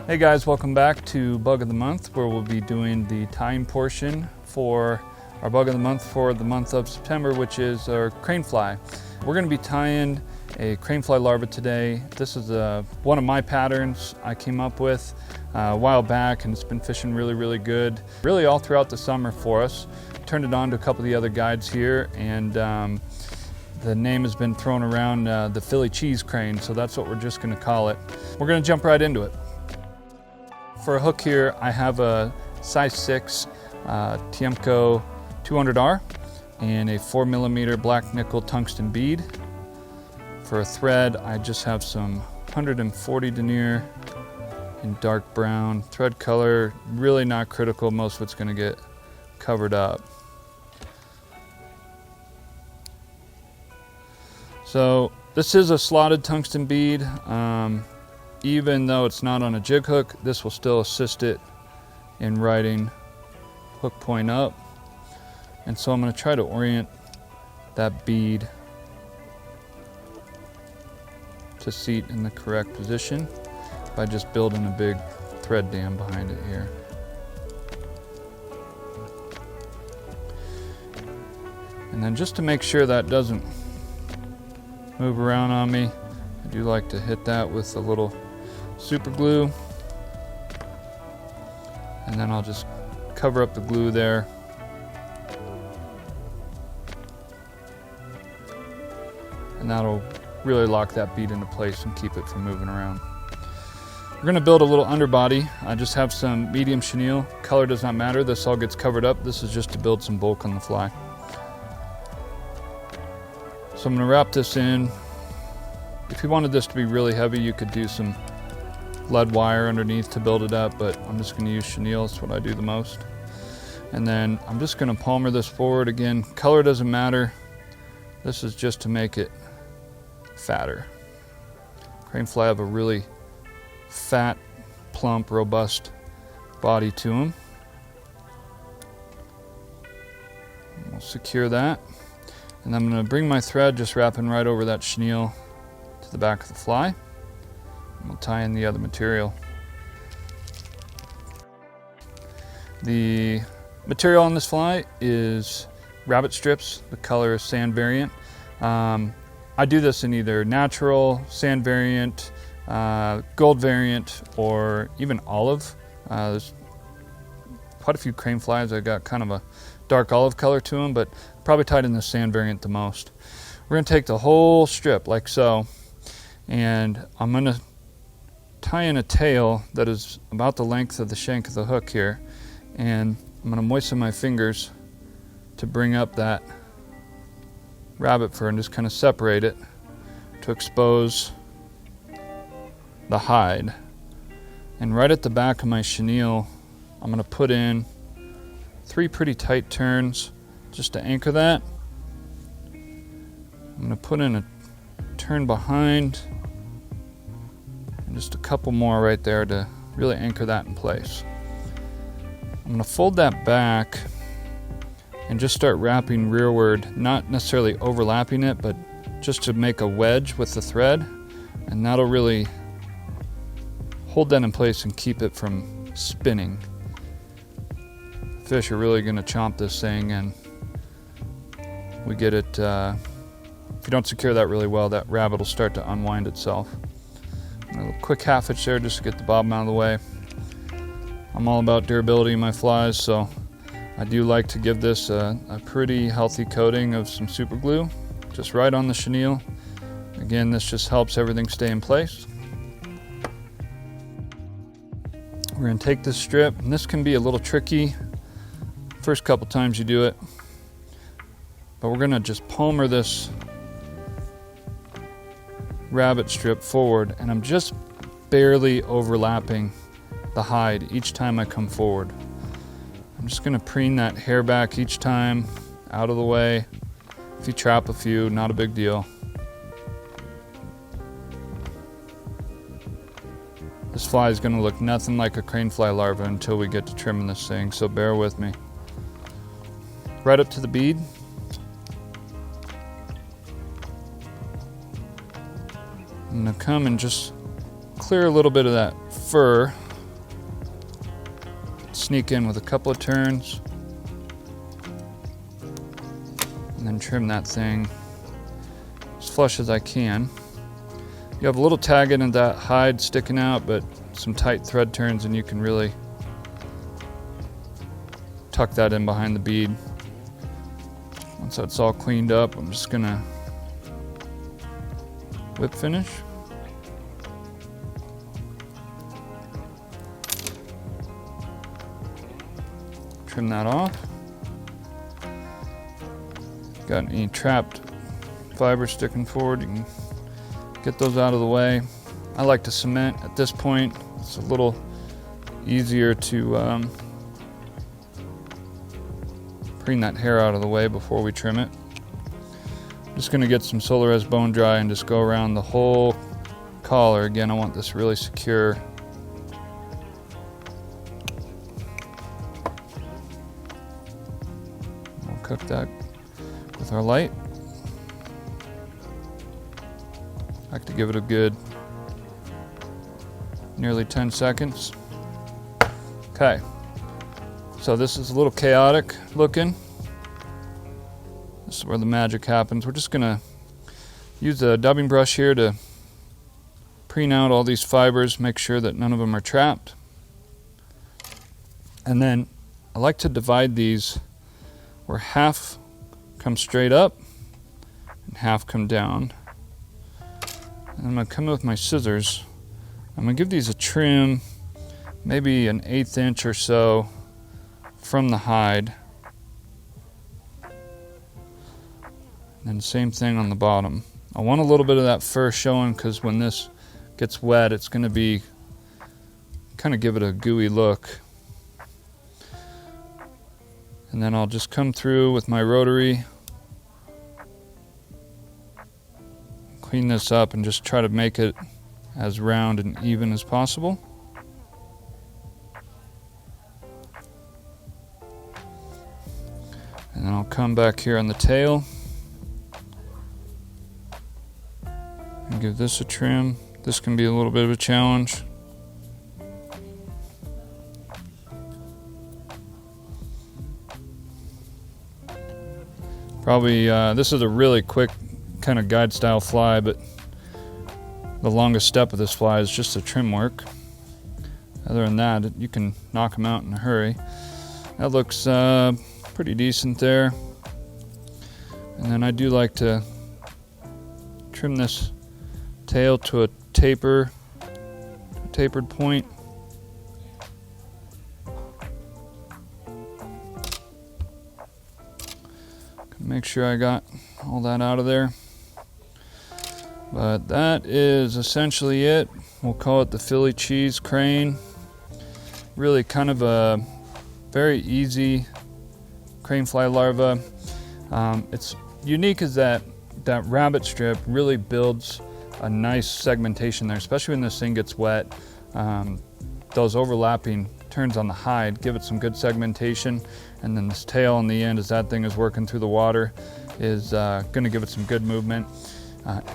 Hey guys, welcome back to Bug of the Month, where we'll be doing the tying portion for our Bug of the Month for the month of September, which is our crane fly. We're going to be tying a crane fly larva today. This is one of my patterns I came up with a while back, and it's been fishing really good, really all throughout the summer for us. Turned it on to a couple of the other guides here, and the name has been thrown around the Philly cheese crane, so that's what we're just going to call it. We're going to jump right into it. For a hook here, I have a size 6 Tiemco 200R and a 4mm black nickel tungsten bead. For a thread, I just have some 140 denier in dark brown. Thread color, really not critical. Most of it's going to get covered up. So this is a slotted tungsten bead. Even though it's not on a jig hook, this will still assist it in riding hook point up. And so I'm going to try to orient that bead to seat in the correct position by just building a big thread dam behind it here. And then just to make sure that doesn't move around on me, I do like to hit that with a little super glue, and then I'll just cover up the glue there. And that'll really lock that bead into place and keep it from moving around. We're going to build a little underbody. I just have some medium chenille. Color does not matter. This all gets covered up. This is just to build some bulk on the fly. So I'm going to wrap this in. If you wanted this to be really heavy, you could do some lead wire underneath to build it up, but I'm just going to use chenille. It's what I do the most. And then I'm just going to palmer this forward. Again, color doesn't matter. This is just to make it fatter. Crane fly have a really fat, plump, robust body to them. We'll secure that. And I'm going to bring my thread just wrapping right over that chenille to the back of the fly. And we'll tie in the other material. The material on this fly is rabbit strips. The color is sand variant. I do this in either natural, sand variant, gold variant, or even olive. There's quite a few crane flies that got kind of a dark olive color to them, but probably tied in the sand variant the most. We're going to take the whole strip like so, and I'm going to tie in a tail that is about the length of the shank of the hook here, and I'm going to moisten my fingers to bring up that rabbit fur and just kind of separate it to expose the hide. And right at the back of my chenille, I'm going to put in 3 pretty tight turns just to anchor that. I'm going to put in a turn behind and just a couple more right there to really anchor that in place. I'm going to fold that back and just start wrapping rearward, not necessarily overlapping it, but just to make a wedge with the thread, and that'll really hold that in place and keep it from spinning. Fish are really going to chomp this thing, and we get it, if you don't secure that really well, that rabbit will start to unwind itself. A quick half hitch there just to get the bottom out of the way. I'm all about durability in my flies, so I do like to give this a pretty healthy coating of some super glue, just right on the chenille. Again, this just helps everything stay in place. We're going to take this strip, and this can be a little tricky first couple times you do it, but we're going to just palmer this rabbit strip forward, and I'm just barely overlapping the hide each time I come forward. I'm just going to preen that hair back each time, out of the way. If you trap a few, not a big deal. This fly is going to look nothing like a crane fly larva until we get to trimming this thing, so bear with me. Right up to the bead. I'm going to come and just clear a little bit of that fur sneak in with a couple of turns and then trim that thing as flush as I can. You have a little tag in that hide sticking out, but some tight thread turns and you can really tuck that in behind the bead. Once that's all cleaned up, I'm just gonna whip finish. Trim that off. Got any trapped fibers sticking forward, you can get those out of the way. I like to cement at this point. It's a little easier to preen that hair out of the way before we trim it. I'm just gonna get some Solarez bone dry and just go around the whole collar. Again, I want this really secure. We'll cook that with our light. I like to give it a good nearly 10 seconds. Okay, so this is a little chaotic looking. This is where the magic happens. We're just gonna use a dubbing brush here to preen out all these fibers, make sure that none of them are trapped. And then I like to divide these where half come straight up and half come down. And I'm gonna come in with my scissors. I'm gonna give these a trim, maybe an 1/8 inch or so from the hide. And then same thing on the bottom. I want a little bit of that fur showing because when this gets wet, it's gonna be, kind of give it a gooey look. And then I'll just come through with my rotary, clean this up and just try to make it as round and even as possible. And then I'll come back here on the tail and give this a trim. This can be a little bit of a challenge. Probably, this is a really quick kind of guide style fly, but the longest step of this fly is just the trim work. Other than that, you can knock them out in a hurry. That looks pretty decent there. And then I do like to trim this tail to a tapered point. Make sure I got all that out of there. But that is essentially it. We'll call it the Philly cheese crane. Really kind of a very easy crane fly larva. It's unique is that rabbit strip really builds a nice segmentation there, especially when this thing gets wet. Those overlapping turns on the hide give it some good segmentation, and then this tail on the end as that thing is working through the water is going to give it some good movement.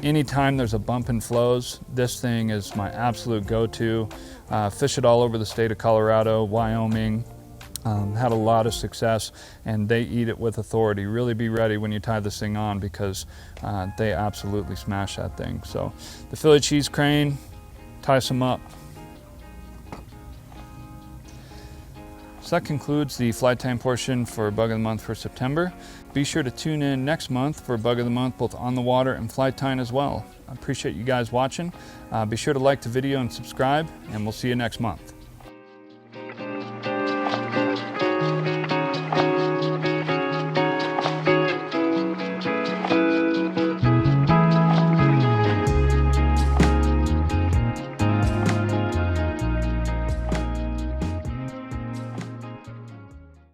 Anytime there's a bump in flows, this thing is my absolute go-to. Fish it all over the state of Colorado, Wyoming, had a lot of success, and they eat it with authority. Really be ready when you tie this thing on because they absolutely smash that thing. So the Philly cheese crane, tie some up. So that concludes the fly time portion for Bug of the Month for September. Be sure to tune in next month for Bug of the Month, both on the water and fly tying as well. I appreciate you guys watching. Be sure to like the video and subscribe, and we'll see you next month.